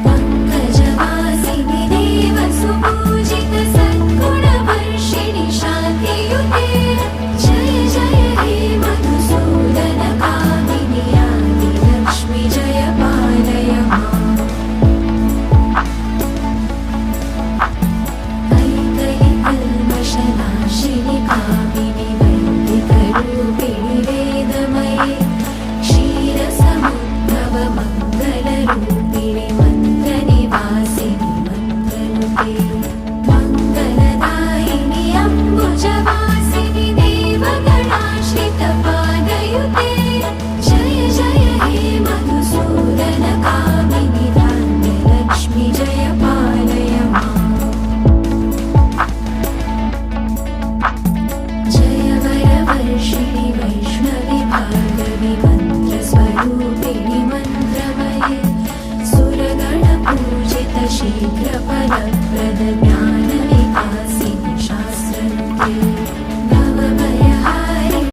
पङ्कजवासिनि देवसुपूजित सद्गुणवर्षिणि शान्तियुते जय जय हे मधुसूदन कामिनि आदिलक्ष्मि जय पालय माम् कैकयिकल्मषनाशिनि कामिनि वैदिकरूपिणि वेदमये क्षीरसमुद्भव मङ्गलरूपिणि मन्त्रनिवासिनि मन्त्रनुते मङ्गलदायिनि अम्बुजवासिनि देवगणाश्रित पादयुते जय जय हे मधुसूदन कामिनि धान्यलक्ष्मि जय पालय माम् जय वरवर्षिणि वैष्णवि भार्गवि मन्त्रस्वरूपिणि मन्त्रमये सुरगणपूजित शीघ्रफलप्रद